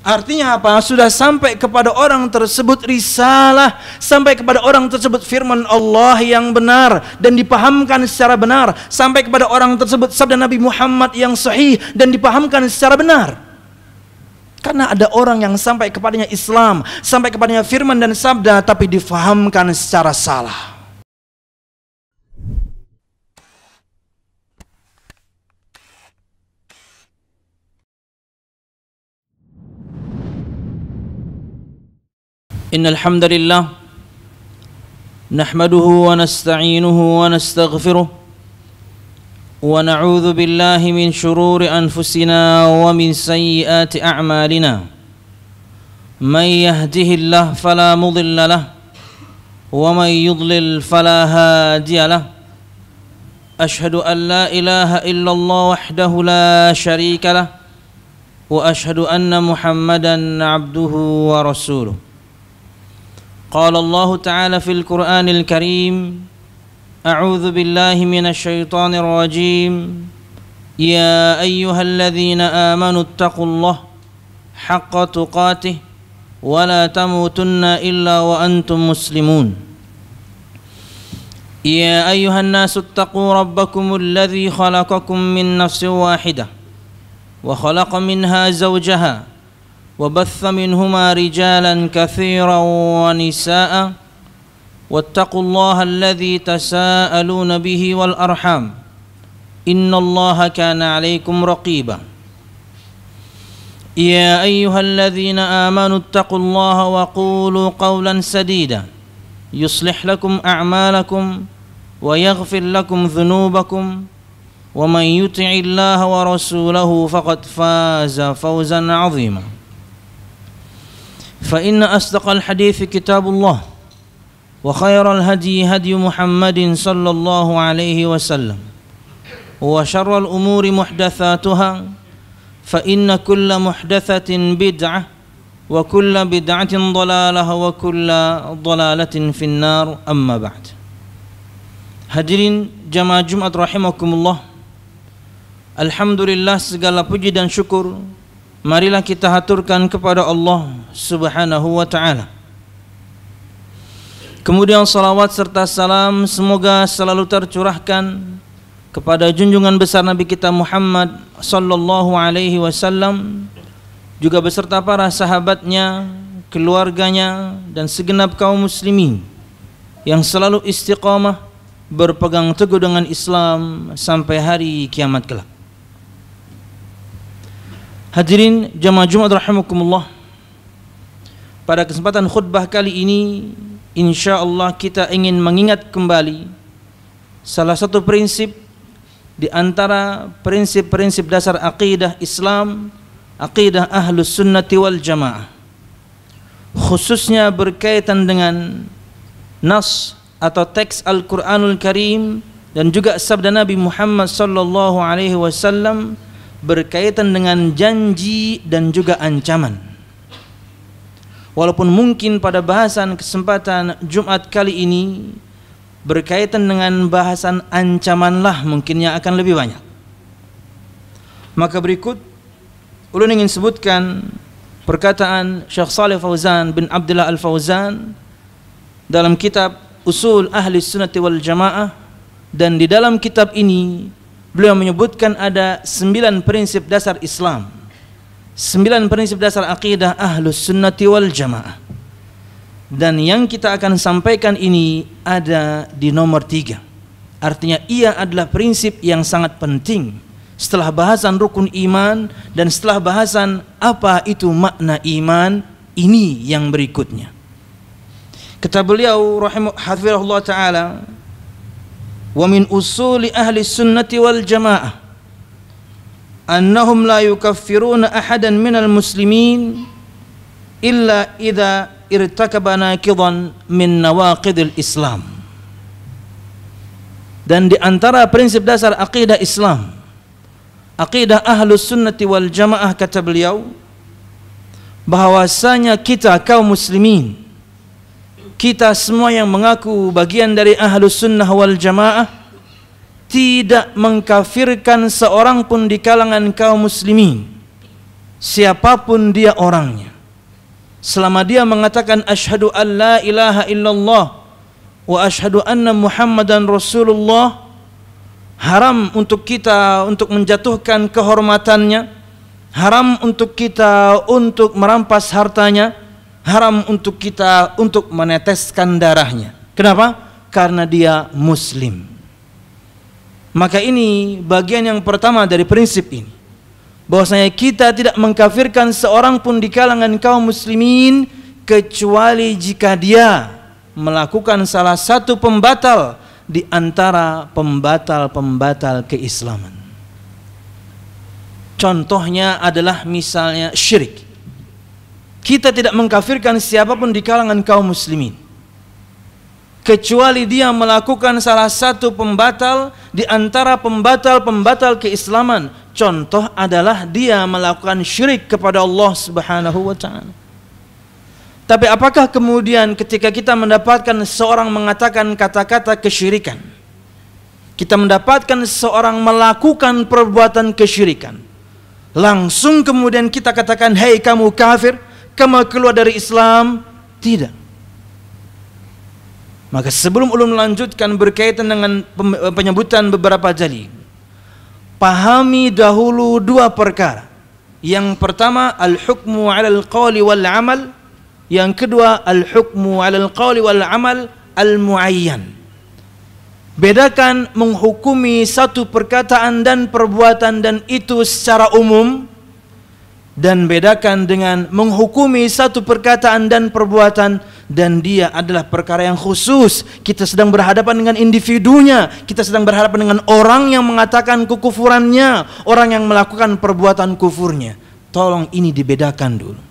Artinya apa? Sudah sampai kepada orang tersebut risalah, sampai kepada orang tersebut firman Allah yang benar dan dipahamkan secara benar, sampai kepada orang tersebut sabda Nabi Muhammad yang sahih dan dipahamkan secara benar. Karena ada orang yang sampai kepadanya Islam, sampai kepadanya firman dan sabda, tapi difahamkan secara salah. Innal hamdalillah nahmaduhu wa nasta'inuhu wa nastaghfiruh wa na'udzu billahi min shururi anfusina wa min sayyiati a'malina may yahdihillahu fala mudilla lahu wa may yudlil fala hadiya lahu ashhadu an la ilaha illallah wahdahu la sharika lahu wa ashhadu anna muhammadan 'abduhu wa rasuluh. قال الله تعالى في القرآن الكريم أعوذ بالله من الشيطان الرجيم يا أيها الذين آمنوا اتقوا الله حق تقاته ولا تموتن إلا وأنتم مسلمون يا أيها الناس اتقوا ربكم الذي خلقكم من نفس واحدة وخلق منها زوجها وبث منهما رجالا كثيرا ونساء واتقوا الله الذي تساءلون به والأرحام إن الله كان عليكم رقيبا يا أيها الذين آمنوا اتقوا الله وقولوا قولا سديدا يصلح لكم أعمالكم ويغفر لكم ذنوبكم ومن يطع الله ورسوله فقد فاز فوزا عظيما فإن أصدق الحديث كتاب الله وخير الهدي هدي محمد صلى الله عليه وسلم وشر الأمور محدثاتها فإن كل محدثة بدعة وكل بدعة ضلالة وكل ضلالة في النار أما بعد. Hadirin jamaah Jumat rahimakumullah, alhamdulillah segala puji dan syukur marilah kita haturkan kepada Allah Subhanahu wa ta'ala. Kemudian salawat serta salam semoga selalu tercurahkan kepada junjungan besar Nabi kita Muhammad sallallahu alaihi wasallam, juga beserta para sahabatnya, keluarganya dan segenap kaum muslimin yang selalu istiqamah berpegang teguh dengan Islam sampai hari kiamat kelak. Hadirin jamaah Jumat rahimakumullah, pada kesempatan khutbah kali ini insyaallah kita ingin mengingat kembali salah satu prinsip di antara prinsip-prinsip dasar aqidah Islam, aqidah Ahlus Sunnati wal Jamaah, khususnya berkaitan dengan nas atau teks Al-Qur'anul Karim dan juga sabda Nabi Muhammad sallallahu alaihi wasallam berkaitan dengan janji dan juga ancaman. Walaupun mungkin pada bahasan kesempatan Jumat kali ini berkaitan dengan bahasan ancamanlah mungkin yang akan lebih banyak. Maka berikut ulun ingin sebutkan perkataan Syekh Shalih Fauzan bin Abdullah Al-Fauzan dalam kitab Usul Ahli Sunnati wal Jamaah, dan di dalam kitab ini beliau menyebutkan ada 9 prinsip dasar Islam, 9 prinsip dasar akidah Ahlus Sunnati wal Jamaah. Dan yang kita akan sampaikan ini ada di nomor 3. Artinya ia adalah prinsip yang sangat penting setelah bahasan rukun iman dan setelah bahasan apa itu makna iman, ini yang berikutnya. Kata beliau rahimahullah ta'ala, wa min usuli ahli sunnati wal jamaah annahum la yukaffiruna ahadan minal muslimin illa idza irtakaba naqidan min nawaqidil Islam. Dan di antara prinsip dasar aqidah Islam, aqidah Ahlus Sunnati wal Jamaah, kata beliau, bahwasanya kita kaum muslimin, kita semua yang mengaku bagian dari Ahlus Sunnah wal Jamaah, tidak mengkafirkan seorang pun di kalangan kaum muslimin siapapun dia orangnya, selama dia mengatakan asyhadu an la ilaha illallah wa asyhadu anna muhammadan rasulullah, haram untuk kita untuk menjatuhkan kehormatannya, haram untuk kita untuk merampas hartanya, haram untuk kita untuk meneteskan darahnya. Kenapa? Karena dia muslim. Maka ini bagian yang pertama dari prinsip ini, bahwasanya kita tidak mengkafirkan seorang pun di kalangan kaum muslimin kecuali jika dia melakukan salah satu pembatal di antara pembatal-pembatal keislaman. Contohnya adalah misalnya syirik. Kita tidak mengkafirkan siapapun di kalangan kaum muslimin kecuali dia melakukan salah satu pembatal di antara pembatal-pembatal keislaman. Contoh adalah dia melakukan syirik kepada Allah Subhanahu wa ta'ala. Tapi apakah kemudian ketika kita mendapatkan seorang mengatakan kata-kata kesyirikan, kita mendapatkan seorang melakukan perbuatan kesyirikan, langsung kemudian kita katakan, hei kamu kafir, kamu keluar dari Islam? Tidak. Maka sebelum ulun melanjutkan berkaitan dengan penyebutan beberapa dalil, pahami dahulu dua perkara. Yang pertama, al-hukmu 'alal qawli wal 'amal. Yang kedua, al-hukmu 'alal qawli wal 'amal al-muayyan. Bedakan menghukumi satu perkataan dan perbuatan dan itu secara umum, dan bedakan dengan menghukumi satu perkataan dan perbuatan dan dia adalah perkara yang khusus. Kita sedang berhadapan dengan individunya, kita sedang berhadapan dengan orang yang mengatakan kekufurannya, orang yang melakukan perbuatan kufurnya. Tolong ini dibedakan dulu.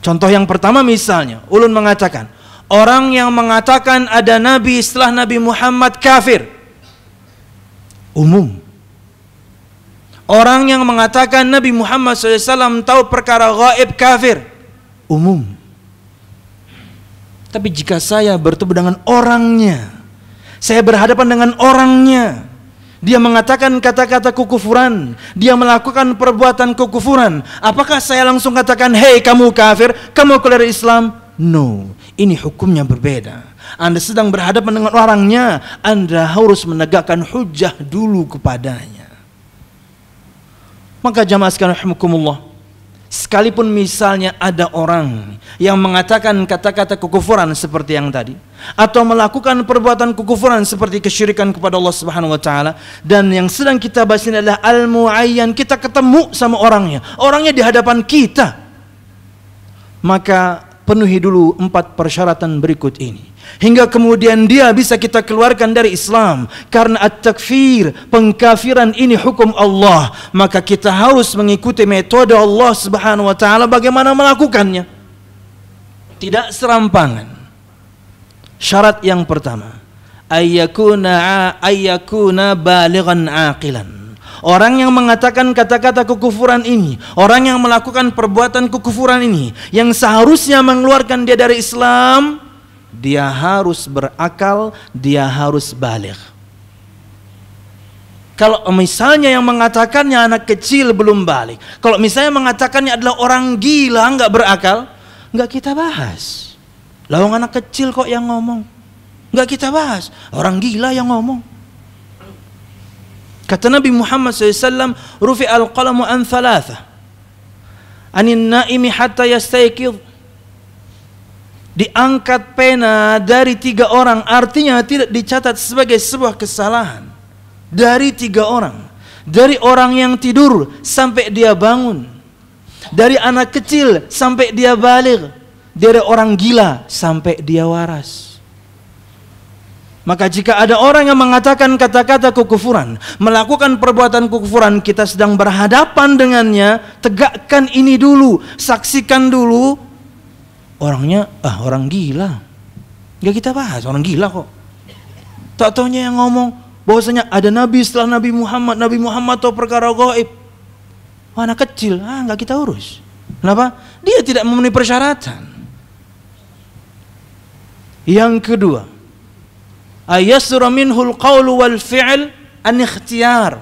Contoh yang pertama misalnya, ulun mengatakan orang yang mengatakan ada nabi setelah Nabi Muhammad kafir, umum. Orang yang mengatakan Nabi Muhammad SAW tahu perkara gaib kafir, umum. Tapi jika saya bertemu dengan orangnya, saya berhadapan dengan orangnya, dia mengatakan kata-kata kekufuran, dia melakukan perbuatan kekufuran, apakah saya langsung katakan, hei kamu kafir, kamu keluar dari Islam? No, ini hukumnya berbeda. Anda sedang berhadapan dengan orangnya, Anda harus menegakkan hujjah dulu kepadanya. Maka jamaah sekalian rahimakumullah, sekalipun misalnya ada orang yang mengatakan kata-kata kekufuran seperti yang tadi, atau melakukan perbuatan kekufuran seperti kesyirikan kepada Allah Subhanahu wa taala, dan yang sedang kita bahas ini adalah al-muayyan, kita ketemu sama orangnya, orangnya di hadapan kita, maka penuhi dulu 4 persyaratan berikut ini hingga kemudian dia bisa kita keluarkan dari Islam. Karena at-takfir, pengkafiran ini hukum Allah, maka kita harus mengikuti metode Allah Subhanahu wa taala bagaimana melakukannya, tidak serampangan. Syarat yang pertama, ayyakuna balighan aqilan. Orang yang mengatakan kata-kata kekufuran ini, orang yang melakukan perbuatan kekufuran ini, yang seharusnya mengeluarkan dia dari Islam, dia harus berakal, dia harus baligh. Kalau misalnya yang mengatakannya anak kecil belum balik, kalau misalnya mengatakannya adalah orang gila nggak berakal, nggak kita bahas. Lawang anak kecil kok yang ngomong, nggak kita bahas. Orang gila yang ngomong. Kata Nabi Muhammad SAW, rufi al-qalamu an thalatha, anin naimi hatta yastayqidh. Diangkat pena dari 3 orang, artinya tidak dicatat sebagai sebuah kesalahan. Dari 3 orang, dari orang yang tidur sampai dia bangun, dari anak kecil sampai dia baligh, dari orang gila sampai dia waras. Maka jika ada orang yang mengatakan kata-kata kekufuran, melakukan perbuatan kekufuran, kita sedang berhadapan dengannya, tegakkan ini dulu, saksikan dulu. Orangnya, orang gila, nggak kita bahas, orang gila kok. Tak taunya yang ngomong bahwasanya ada nabi setelah Nabi Muhammad tahu perkara gaib. Anak kecil, nggak kita urus. Kenapa? Dia tidak memenuhi persyaratan. Yang kedua, ayasra minhul qawlu wal fi'l an ikhtiyar.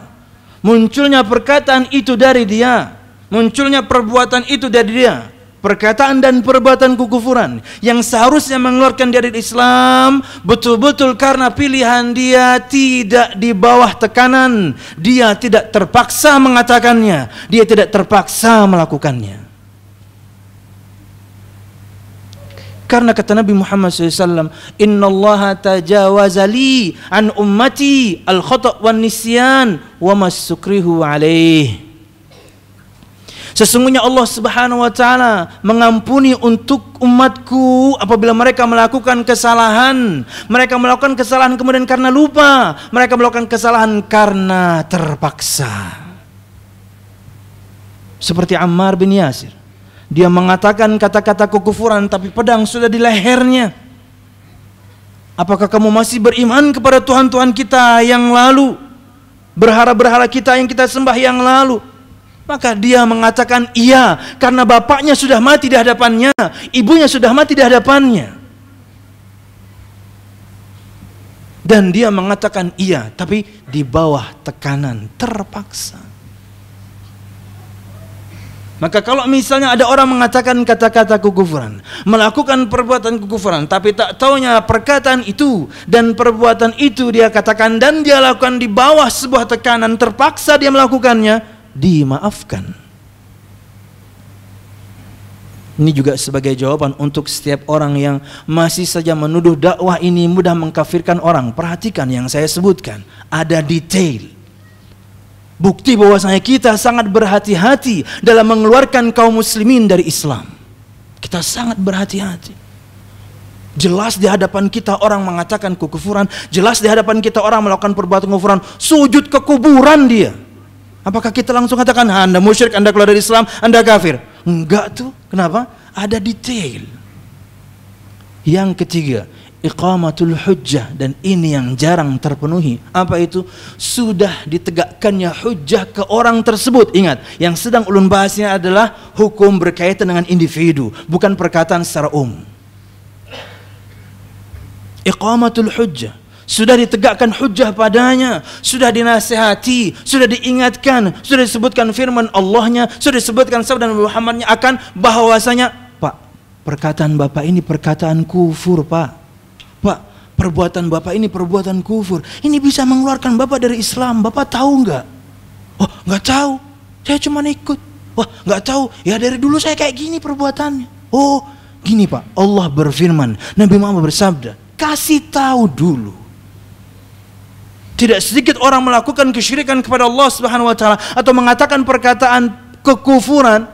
Munculnya perkataan itu dari dia, munculnya perbuatan itu dari dia, perkataan dan perbuatan kekufuran yang seharusnya mengeluarkan dia dari Islam, betul-betul karena pilihan dia, tidak di bawah tekanan, dia tidak terpaksa mengatakannya, dia tidak terpaksa melakukannya. Karena kata Nabi Muhammad SAW, Inna Allah tajawaza li an ummati al-khata' wan nisyan wa masukrihu alaih. Sesungguhnya Allah Subhanahu wa taala mengampuni untuk umatku apabila mereka melakukan kesalahan. Mereka melakukan kesalahan kemudian karena lupa, mereka melakukan kesalahan karena terpaksa. Seperti Ammar bin Yasir. Dia mengatakan kata-kata kekufuran tapi pedang sudah di lehernya. Apakah kamu masih beriman kepada Tuhan-Tuhan kita yang lalu? Berhala-berhala kita yang kita sembah yang lalu? Maka dia mengatakan iya, karena bapaknya sudah mati di hadapannya, ibunya sudah mati di hadapannya. Dan dia mengatakan iya, tapi di bawah tekanan, terpaksa. Maka kalau misalnya ada orang mengatakan kata-kata kekufuran, melakukan perbuatan kekufuran, tapi tak taunya perkataan itu dan perbuatan itu dia katakan dan dia lakukan di bawah sebuah tekanan, terpaksa dia melakukannya, dimaafkan. Ini juga sebagai jawaban untuk setiap orang yang masih saja menuduh dakwah ini mudah mengkafirkan orang. Perhatikan yang saya sebutkan, ada detail. Bukti bahwasanya kita sangat berhati-hati dalam mengeluarkan kaum muslimin dari Islam. Kita sangat berhati-hati. Jelas di hadapan kita orang mengatakan kekufuran, jelas di hadapan kita orang melakukan perbuatan kekufuran, sujud ke kuburan dia. Apakah kita langsung katakan Anda musyrik, Anda keluar dari Islam, Anda kafir? Enggak tuh. Kenapa? Ada detail. Yang ketiga, iqamatul hujjah, dan ini yang jarang terpenuhi. Apa itu? Sudah ditegakkannya hujjah ke orang tersebut. Ingat, yang sedang ulun bahasnya adalah hukum berkaitan dengan individu, bukan perkataan secara umum. Iqamatul hujjah, sudah ditegakkan hujjah padanya, sudah dinasihati, sudah diingatkan, sudah disebutkan firman Allahnya, sudah disebutkan sabda Nabi Muhammadnya akan bahwasanya, Pak, perkataan Bapak ini perkataan kufur, Pak. Pak, perbuatan Bapak ini perbuatan kufur. Ini bisa mengeluarkan Bapak dari Islam. Bapak tahu nggak? Oh, nggak tahu. Saya cuma ikut. Wah, nggak tahu. Ya dari dulu saya kayak gini perbuatannya. Oh, gini Pak. Allah berfirman, Nabi Muhammad bersabda. Kasih tahu dulu. Tidak sedikit orang melakukan kesyirikan kepada Allah Subhanahu wa taala atau mengatakan perkataan kekufuran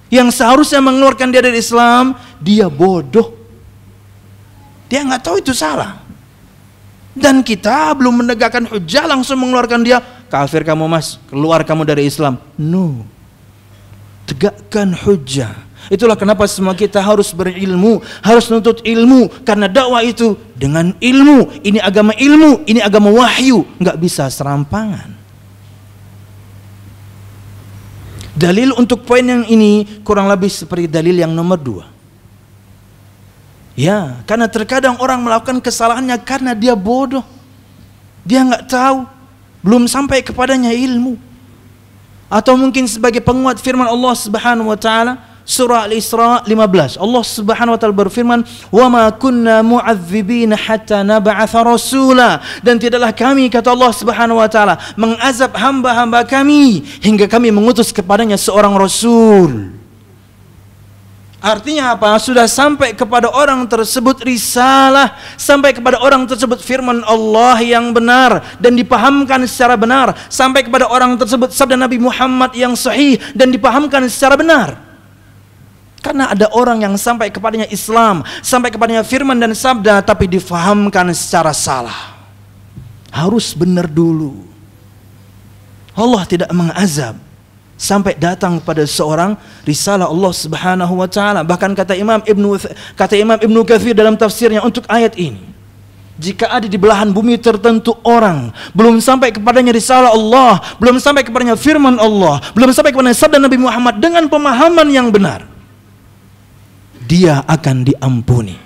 yang seharusnya mengeluarkan dia dari Islam, dia bodoh. Dia nggak tahu itu salah. Dan kita belum menegakkan hujjah langsung mengeluarkan dia, kafir kamu mas, keluar kamu dari Islam. No. Tegakkan hujjah. Itulah kenapa semua kita harus berilmu, harus menuntut ilmu, karena dakwah itu dengan ilmu. Ini agama wahyu, nggak bisa serampangan. Dalil untuk poin yang ini kurang lebih seperti dalil yang nomor 2. Ya, karena terkadang orang melakukan kesalahannya karena dia bodoh. Dia nggak tahu, belum sampai kepadanya ilmu. Atau mungkin sebagai penguat firman Allah Subhanahu wa taala, surah Al-Isra 15. Allah Subhanahu wa taala berfirman, "Wa ma kunna mu'adzibina hatta nab'atha rasula." Dan tidaklah kami, kata Allah Subhanahu wa taala, mengazab hamba-hamba kami hingga kami mengutus kepadanya seorang rasul. Artinya apa? Sudah sampai kepada orang tersebut risalah, sampai kepada orang tersebut firman Allah yang benar dan dipahamkan secara benar, sampai kepada orang tersebut sabda Nabi Muhammad yang sahih dan dipahamkan secara benar. Karena ada orang yang sampai kepadanya Islam, sampai kepadanya firman dan sabda, tapi difahamkan secara salah. Harus benar dulu. Allah tidak mengazab sampai datang pada seorang risalah Allah Subhanahu wa taala. Bahkan kata Imam Ibnu Katsir dalam tafsirnya untuk ayat ini, jika ada di belahan bumi tertentu orang belum sampai kepadanya risalah Allah, belum sampai kepadanya firman Allah, belum sampai kepadanya sabda Nabi Muhammad dengan pemahaman yang benar, dia akan diampuni.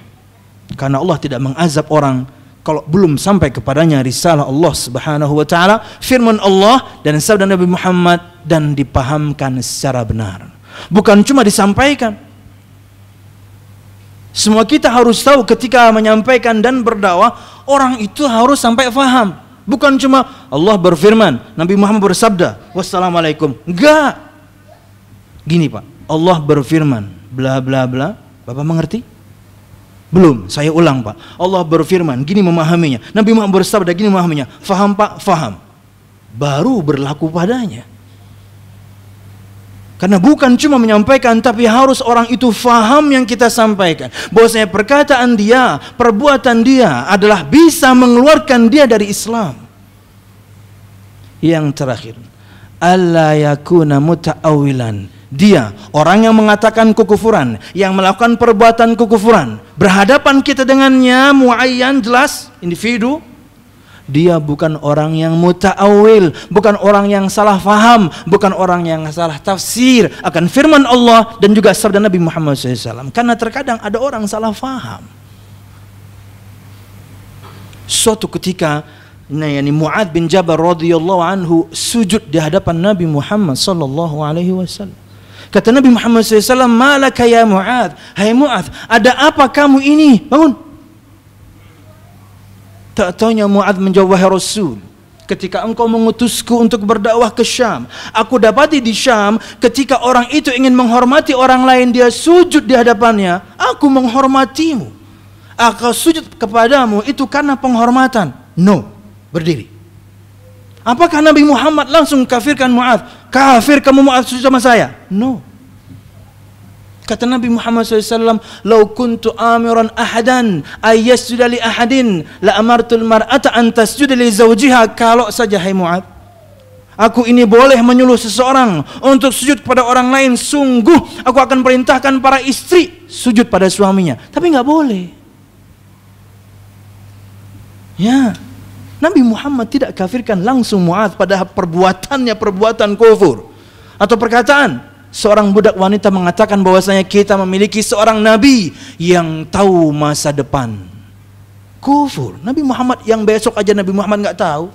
Karena Allah tidak mengazab orang kalau belum sampai kepadanya risalah Allah Subhanahu wa taala, firman Allah dan sabda Nabi Muhammad dan dipahamkan secara benar. Bukan cuma disampaikan. Semua kita harus tahu ketika menyampaikan dan berdakwah, orang itu harus sampai faham. Bukan cuma Allah berfirman, Nabi Muhammad bersabda, wassalamualaikum. Enggak. Gini Pak, Allah berfirman, bla bla bla. Bapak mengerti? Belum, saya ulang Pak. Allah berfirman, gini memahaminya. Nabi Muhammad bersabda, gini memahaminya. Faham Pak? Faham. Baru berlaku padanya. Karena bukan cuma menyampaikan, tapi harus orang itu faham yang kita sampaikan. Bahwasanya perkataan dia, perbuatan dia adalah bisa mengeluarkan dia dari Islam. Yang terakhir, alla yakuna muta'awilan. Dia, orang yang mengatakan kekufuran, yang melakukan perbuatan kekufuran, berhadapan kita dengannya, muayyan, jelas, individu. Dia bukan orang yang muta'awil, bukan orang yang salah faham, bukan orang yang salah tafsir akan firman Allah dan juga sabda Nabi Muhammad SAW. Karena terkadang ada orang salah faham. Suatu ketika, Mu'adz bin Jabal radhiyallahu anhu sujud di hadapan Nabi Muhammad sallallahu alaihi wasallam. Kata Nabi Muhammad SAW, malaka ya Mu'adz, hai Mu'adz, ada apa kamu ini? Bangun. Tak taunya Mu'adz menjawab, wahai Rasul, ketika engkau mengutusku untuk berdakwah ke Syam, aku dapati di Syam ketika orang itu ingin menghormati orang lain, dia sujud di hadapannya. Aku menghormatimu, aku sujud kepadamu, itu karena penghormatan. No, berdiri. Apakah Nabi Muhammad langsung kafirkan Mu'adz? Kafir kamu Mu'adz sujud sama saya? No. Kata Nabi Muhammad SAW, "Lau kuntu amiran ahadan ay yasjuda li ahadin la amartul mar'ata an tasjuda li zawjiha." Kalau saja hai Mu'adz, aku ini boleh menyuruh seseorang untuk sujud kepada orang lain, sungguh aku akan perintahkan para istri sujud pada suaminya. Tapi nggak boleh. Ya, Nabi Muhammad tidak kafirkan langsung Mu'adz pada perbuatannya, perbuatan kufur. Atau perkataan seorang budak wanita mengatakan bahwasanya kita memiliki seorang nabi yang tahu masa depan. Kufur. Nabi Muhammad yang besok aja Nabi Muhammad nggak tahu.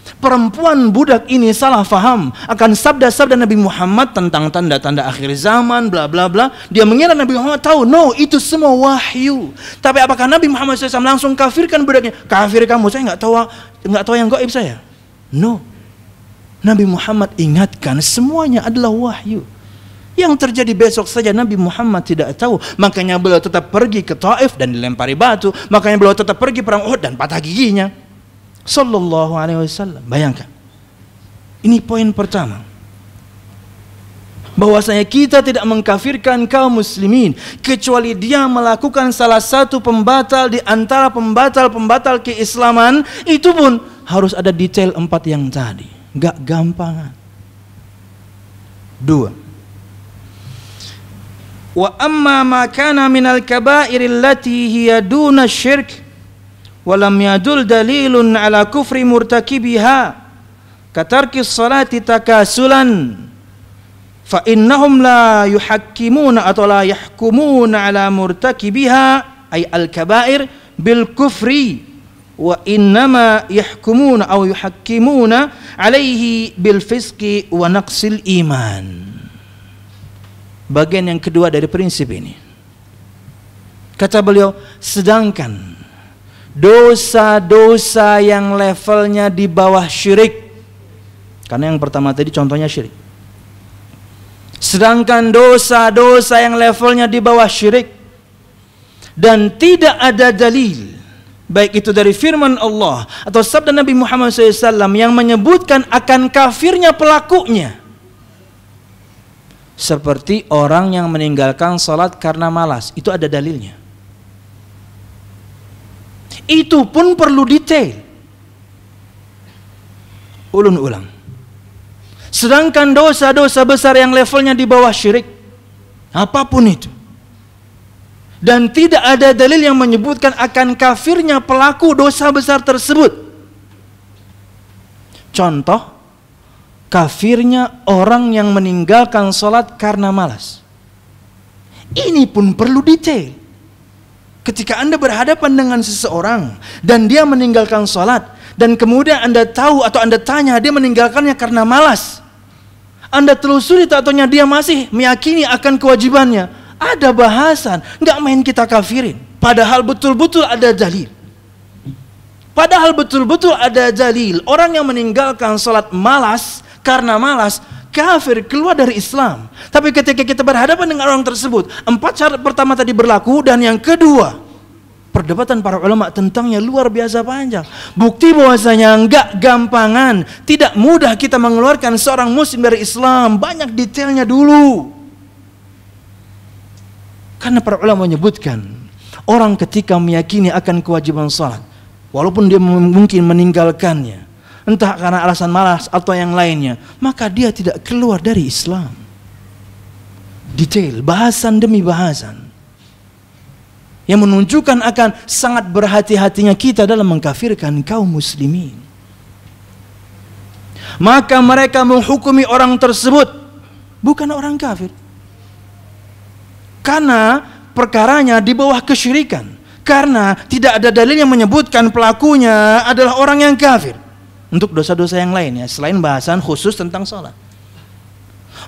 Perempuan budak ini salah faham akan sabda-sabda Nabi Muhammad tentang tanda-tanda akhir zaman, bla bla bla. Dia mengira Nabi Muhammad tahu. No, itu semua wahyu. Tapi apakah Nabi Muhammad SAW langsung kafirkan budaknya? Kafir kamu, saya nggak tahu yang gaib saya. No. Nabi Muhammad ingatkan semuanya adalah wahyu. Yang terjadi besok saja Nabi Muhammad tidak tahu. Makanya beliau tetap pergi ke Taif dan dilempari batu. Makanya beliau tetap pergi perang Uhud dan patah giginya. Sallallahu alaihi wasallam. Bayangkan. Ini poin pertama. Bahwasanya kita tidak mengkafirkan kaum muslimin kecuali dia melakukan salah satu pembatal di antara pembatal-pembatal keislaman. Itu pun harus ada detail 4 yang tadi. Gak gampang. 2. Wa amma ma kana minal kaba'iril lati hiya duna syirk walam yadul dalilun ala kufri murtakibiha katarki salati takasulan fa innahum la yuhakkimuna atau la yahkumuna ala murtakibiha ay al-kaba'ir bil kufri wa innama yahkumuna aw yuhakkimuna alaihi bil fisqi wa naqsil iman. Bagian yang kedua dari prinsip ini, kata beliau, sedangkan dosa-dosa yang levelnya di bawah syirik, karena yang pertama tadi contohnya syirik. Sedangkan dosa-dosa yang levelnya di bawah syirik dan tidak ada dalil, baik itu dari firman Allah atau sabda Nabi Muhammad SAW yang menyebutkan akan kafirnya pelakunya, seperti orang yang meninggalkan salat karena malas, itu ada dalilnya. Itu pun perlu detail. Ulun ulang. Sedangkan dosa-dosa besar yang levelnya di bawah syirik, apapun itu, dan tidak ada dalil yang menyebutkan akan kafirnya pelaku dosa besar tersebut. Contoh, kafirnya orang yang meninggalkan salat karena malas. Ini pun perlu detail. Ketika Anda berhadapan dengan seseorang dan dia meninggalkan salat, dan kemudian Anda tahu atau Anda tanya dia meninggalkannya karena malas, Anda telusuri tentunya dia masih meyakini akan kewajibannya. Ada bahasan, nggak main kita kafirin. Padahal betul-betul ada dalil. Padahal betul-betul ada dalil. Orang yang meninggalkan salat malas, karena malas, kafir, keluar dari Islam. Tapi ketika kita berhadapan dengan orang tersebut, 4 syarat pertama tadi berlaku, dan yang kedua, perdebatan para ulama tentangnya luar biasa panjang. Bukti bahwasanya enggak gampangan, tidak mudah kita mengeluarkan seorang muslim dari Islam. Banyak detailnya dulu. Karena para ulama menyebutkan, orang ketika meyakini akan kewajiban salat, walaupun dia mungkin meninggalkannya, entah karena alasan malas atau yang lainnya, maka dia tidak keluar dari Islam. Detail, bahasan demi bahasan, yang menunjukkan akan sangat berhati-hatinya kita dalam mengkafirkan kaum muslimin. Maka mereka menghukumi orang tersebut bukan orang kafir, karena perkaranya di bawah kesyirikan, karena tidak ada dalil yang menyebutkan pelakunya adalah orang yang kafir. Untuk dosa-dosa yang lainnya selain bahasan khusus tentang salat,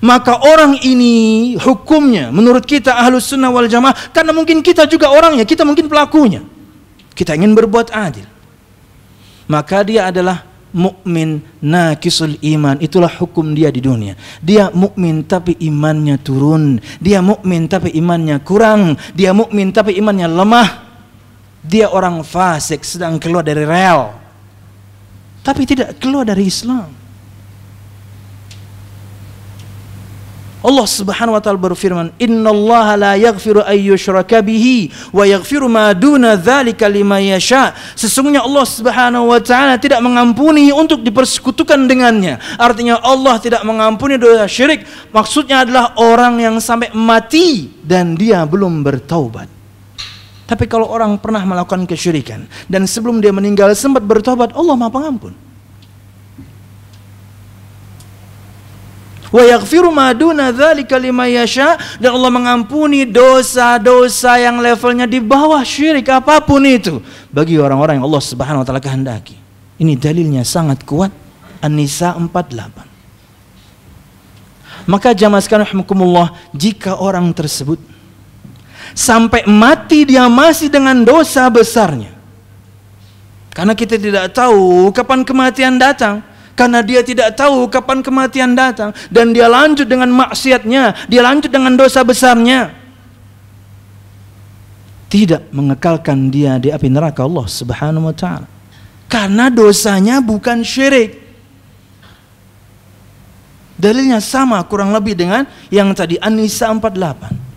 maka orang ini hukumnya menurut kita Ahlus Sunnah wal Jamaah, karena mungkin kita juga orangnya, kita mungkin pelakunya, kita ingin berbuat adil, maka dia adalah mukmin naqisul iman. Itulah hukum dia di dunia. Dia mukmin tapi imannya turun, dia mukmin tapi imannya kurang, dia mukmin tapi imannya lemah, dia orang fasik sedang keluar dari rel tapi tidak keluar dari Islam. Allah Subhanahu wa taala berfirman, "Innallaha la yaghfiru ay yushraka bihi wa yaghfiru ma duna dzalika liman yasha." Sesungguhnya Allah Subhanahu wa taala tidak mengampuni untuk dipersekutukan dengannya. Artinya Allah tidak mengampuni dosa syirik. Maksudnya adalah orang yang sampai mati dan dia belum bertaubat. Tapi kalau orang pernah melakukan kesyirikan dan sebelum dia meninggal sempat bertobat, Allah Maha Pengampun. Wa yaghfiru ma duna dzalika liman yasha, dan Allah mengampuni dosa-dosa yang levelnya di bawah syirik apapun itu bagi orang-orang yang Allah Subhanahu wa taala kehendaki. Ini dalilnya sangat kuat, An-Nisa 48. Maka jamaah sekalian rahimakumullah, jika orang tersebut sampai mati dia masih dengan dosa besarnya, karena kita tidak tahu kapan kematian datang, karena dia tidak tahu kapan kematian datang, dan dia lanjut dengan maksiatnya, dia lanjut dengan dosa besarnya, tidak mengekalkan dia di api neraka Allah Subhanahu wa taala, karena dosanya bukan syirik. Dalilnya sama kurang lebih dengan yang tadi, An-Nisa 48.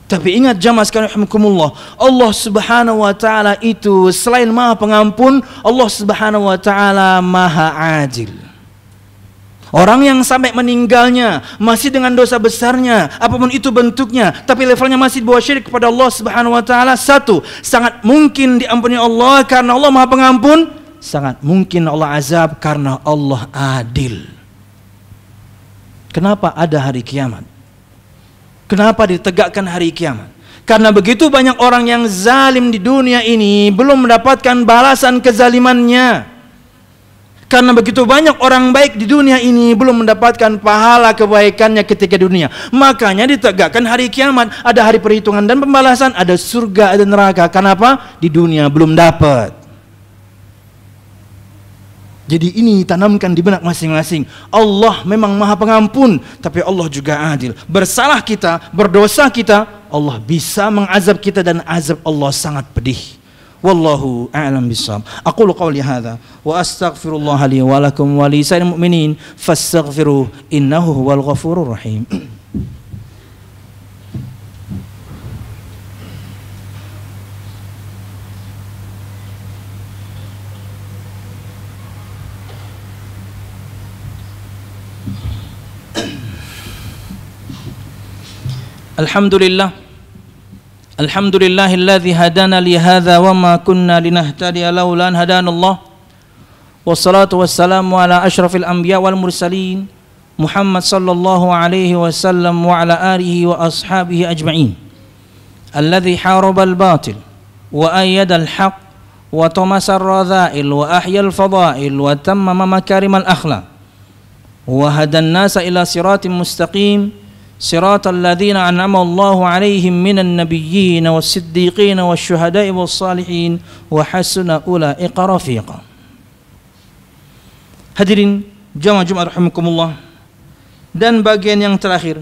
Tapi ingat jamaah sekalian rahimakumullah, Allah Subhanahu wa taala itu selain Maha Pengampun, Allah Subhanahu wa taala Maha Adil. Orang yang sampai meninggalnya masih dengan dosa besarnya, apapun itu bentuknya, tapi levelnya masih di bawah syirik kepada Allah Subhanahu wa taala, satu, sangat mungkin diampuni Allah karena Allah Maha Pengampun, sangat mungkin Allah azab karena Allah adil. Kenapa ada hari kiamat? Kenapa ditegakkan hari kiamat? Karena begitu banyak orang yang zalim di dunia ini belum mendapatkan balasan kezalimannya. Karena begitu banyak orang baik di dunia ini belum mendapatkan pahala kebaikannya ketika dunia. Makanya ditegakkan hari kiamat, ada hari perhitungan dan pembalasan, ada surga, ada neraka. Kenapa? Di dunia belum dapat. Jadi ini tanamkan di benak masing-masing. Allah memang Maha Pengampun, tapi Allah juga adil. Bersalah kita, berdosa kita, Allah bisa mengazab kita, dan azab Allah sangat pedih. Wallahu a'lam bishawab. Aqulu qawli hadza wa astaghfirullah li wa lakum wa li sa'iril mu'minin fastaghfiru innahu huwal ghafurur rahim. Alhamdulillah, alhamdulillahilladzi hadana li hadza wa ma kunna linahtadiya laula an hadanallah. Wassalatu wassalamu ala asyrafil anbiya wal mursalin Muhammad sallallahu alaihi wasallam wa ala alihi wa ashabihi ajma'in. Alladzi haraba al-batil wa ayyada al-haq wa tamasa ar-radha'il wa ahya al-fada'il wa tammama makarim al-akhlaq. wa hadan nasa ila siratim mustaqim siratal ladzina an'ama Allahu 'alaihim minan nabiyyin was-siddiqin wasyuhada'i was-salihin wa hasuna ulaika rafiqa. Hadirin jamaah Jumat rahimakumullah. Dan bagian yang terakhir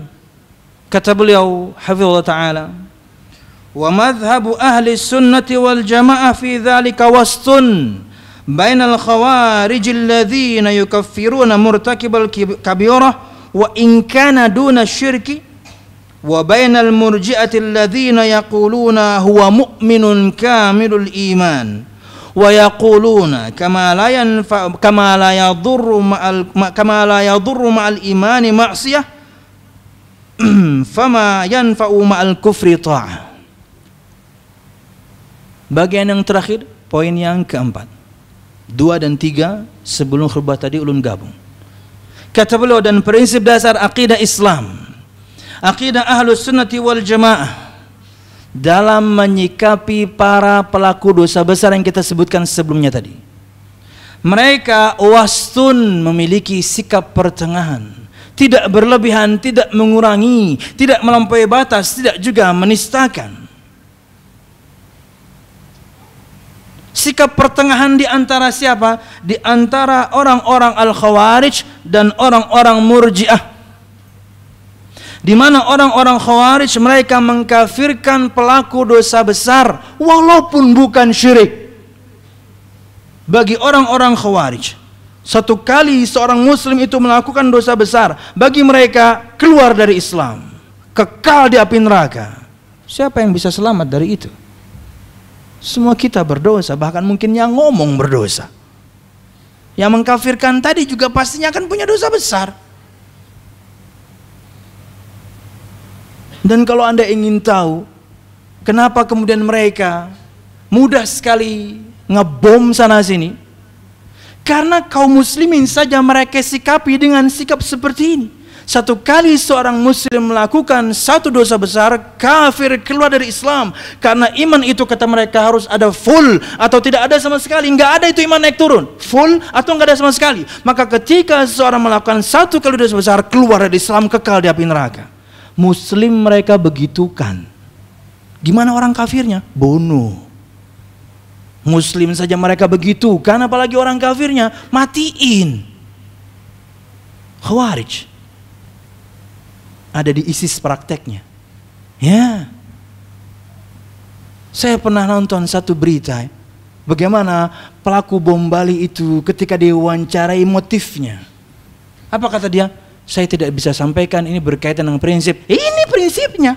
kata beliau hafizallahu taala, wa madhhabu ahli sunnati wal jamaah fi dzalika wastun bainal khawarij alladzina yukaffiruna murtakibal kabirah wa in kana duna syirki wa bainal murji'ati alladzina yaquluna huwa mu'minun kamilul iman wa yaquluna kama la yadurru ma'al imani ma'siyah fama yanfa'u ma'al kufri ta'ah. Bagian yang terakhir, poin yang keempat. 2 dan 3 sebelum khutbah tadi ulun gabung. Kata beliau, dan prinsip dasar akidah Islam, akidah Ahlus Sunnati wal Jamaah dalam menyikapi para pelaku dosa besar yang kita sebutkan sebelumnya tadi. Mereka wastun, memiliki sikap pertengahan, tidak berlebihan, tidak mengurangi, tidak melampaui batas, tidak juga menistakan. Sikap pertengahan di antara siapa? Di antara orang-orang Al-Khawarij dan orang-orang Murji'ah. Di mana orang-orang Khawarij mereka mengkafirkan pelaku dosa besar walaupun bukan syirik. Bagi orang-orang Khawarij, satu kali seorang muslim itu melakukan dosa besar, bagi mereka keluar dari Islam, kekal di api neraka. Siapa yang bisa selamat dari itu? Semua kita berdosa, bahkan mungkin yang ngomong berdosa. Yang mengkafirkan tadi juga pastinya akan punya dosa besar. Dan kalau Anda ingin tahu kenapa kemudian mereka mudah sekali ngebom sana sini, karena kaum muslimin saja mereka sikapi dengan sikap seperti ini. Satu kali seorang muslim melakukan satu dosa besar, kafir, keluar dari Islam. Karena iman itu kata mereka harus ada full atau tidak ada sama sekali. Enggak ada itu iman naik turun, full atau enggak ada sama sekali. Maka ketika seorang melakukan satu kali dosa besar, keluar dari Islam, kekal di api neraka. Muslim mereka begitukan. Gimana orang kafirnya? Bunuh. Muslim saja mereka begitu, kan apalagi orang kafirnya? Matiin. Khawarij ada di ISIS prakteknya. Ya, saya pernah nonton satu berita, bagaimana pelaku bom Bali itu ketika diwawancarai motifnya. Apa kata dia? Saya tidak bisa sampaikan, ini berkaitan dengan prinsip. Ini prinsipnya.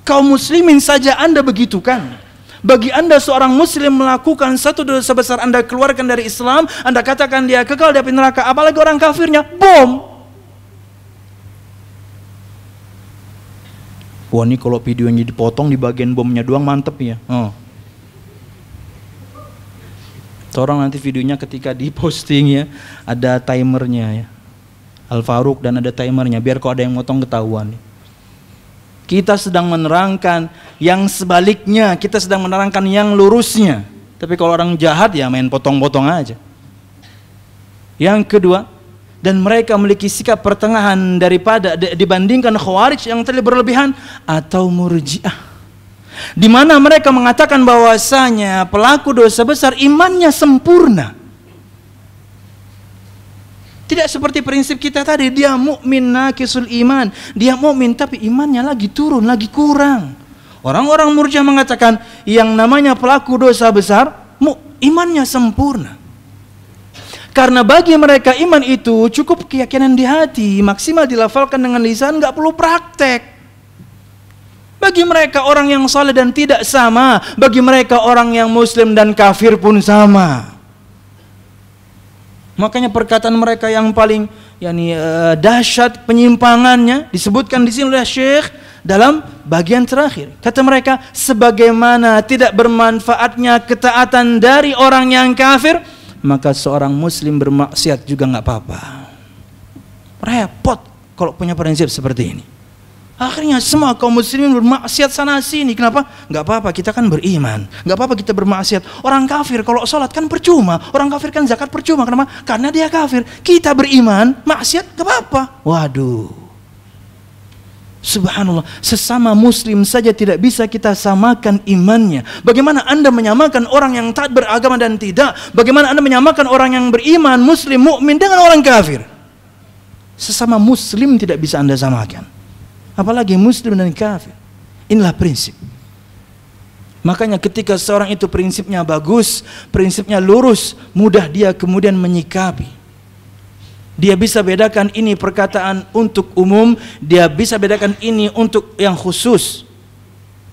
Kaum muslimin saja Anda begitu kan? Bagi Anda seorang muslim melakukan satu dosa besar, Anda keluarkan dari Islam, Anda katakan dia kekal di api neraka, apalagi orang kafirnya, bom. Wah, ini kalau videonya dipotong di bagian bomnya doang mantep ya. Seorang nanti videonya ketika diposting ya, ada timernya ya, Al-Faruq, dan ada timernya biar kalau ada yang motong ketahuan. Kita sedang menerangkan yang sebaliknya, kita sedang menerangkan yang lurusnya. Tapi kalau orang jahat ya main potong-potong aja. Yang kedua, dan mereka memiliki sikap pertengahan daripada dibandingkan Khawarij yang terlalu berlebihan atau Murji'ah, di mana mereka mengatakan bahwasanya pelaku dosa besar imannya sempurna. Tidak seperti prinsip kita tadi, dia mukmin naqisul iman, dia mukmin tapi imannya lagi turun, lagi kurang. Orang-orang Murji'ah mengatakan yang namanya pelaku dosa besar imannya sempurna. Karena bagi mereka iman itu cukup keyakinan di hati, maksimal dilafalkan dengan lisan, nggak perlu praktek. Bagi mereka orang yang saleh dan tidak sama, bagi mereka orang yang muslim dan kafir pun sama. Makanya perkataan mereka yang paling dahsyat penyimpangannya disebutkan di sini oleh Syekh dalam bagian terakhir. Kata mereka, sebagaimana tidak bermanfaatnya ketaatan dari orang yang kafir, maka seorang muslim bermaksiat juga nggak apa-apa. Repot kalau punya prinsip seperti ini. Akhirnya semua kaum muslimin bermaksiat sana sini. Kenapa? Nggak apa-apa, kita kan beriman. Nggak apa-apa kita bermaksiat. Orang kafir kalau sholat kan percuma. Orang kafir kan zakat percuma. Kenapa? Karena dia kafir. Kita beriman, maksiat nggak apa-apa. Waduh. Subhanallah. Sesama muslim saja tidak bisa kita samakan imannya. Bagaimana Anda menyamakan orang yang taat beragama dan tidak? Bagaimana Anda menyamakan orang yang beriman, muslim, mukmin dengan orang kafir? Sesama muslim tidak bisa Anda samakan. Apalagi muslim dan kafir. Inilah prinsip. Makanya ketika seorang itu prinsipnya bagus, prinsipnya lurus, mudah dia kemudian menyikapi. Dia bisa bedakan ini perkataan untuk umum, dia bisa bedakan ini untuk yang khusus.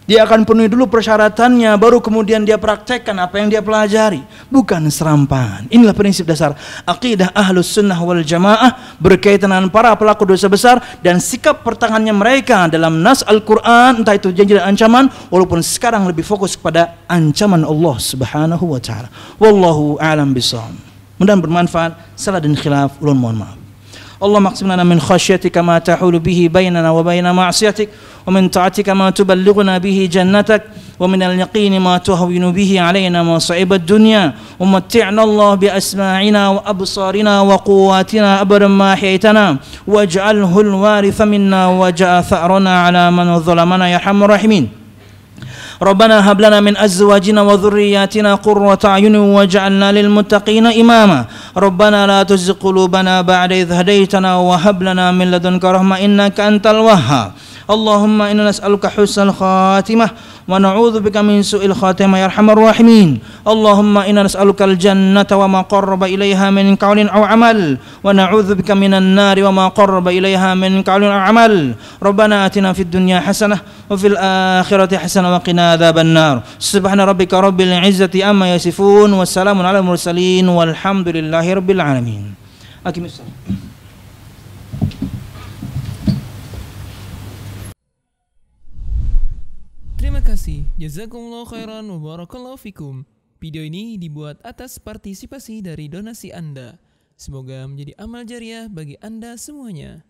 Dia akan penuhi dulu persyaratannya, baru kemudian dia praktekkan apa yang dia pelajari. Bukan serampangan. Inilah prinsip dasar aqidah Ahlus Sunnah wal Jamaah berkaitan dengan para pelaku dosa besar dan sikap pertahanannya mereka dalam nas Al-Quran, entah itu janji dan ancaman, walaupun sekarang lebih fokus kepada ancaman Allah Subhanahu wa Ta'ala. Wallahu a'lam bishawab. Mudah-mudahan bermanfaat. Salah dan khilaf, ulun mohon maaf. Allah maqsim lana min khasyatika ma tahulu bihi bainana wa baina ma'siyatik wa min ta'atika ma tuballighuna bihi jannatak wa min al-yaqini ma tuhawwinu bihi alaina masa'ib ad-dunya wa matti'na Allah bi asma'ina wa absarina wa quwwatina abadan ma ahyaytana waj'alhu al-waritha minna waj'a tha'rana ala man zalamana ya arhamar rahimin. ربنا هب لنا من أزواجنا وذرياتنا قرة أعين واجعلنا للمتقين إماما ربنا لا تزغ قلوبنا بعد إذ هديتنا وهب لنا من لدنك رحمة إنك أنت الوهاب اللهم إنا نسألك حسن الخاتمة ونعوذ بك من سوء الخاتمة يا أرحم الراحمين اللهم إنا نسألك الجنة وما قرب إليها من قول أو عمل ونعوذ بك من النار وما قرب إليها من قول أو عمل ربنا آتنا في الدنيا حسنة وفي الآخرة حسنة وقنا عذاب النار سبحان ربك رب العزة عما يصفون والسلام على المرسلين والحمد لله رب العالمين. أقم الصلاة. Terima kasih. Jazakumullah khairan wa barakallahu fikum. Video ini dibuat atas partisipasi dari donasi Anda. Semoga menjadi amal jariah bagi Anda semuanya.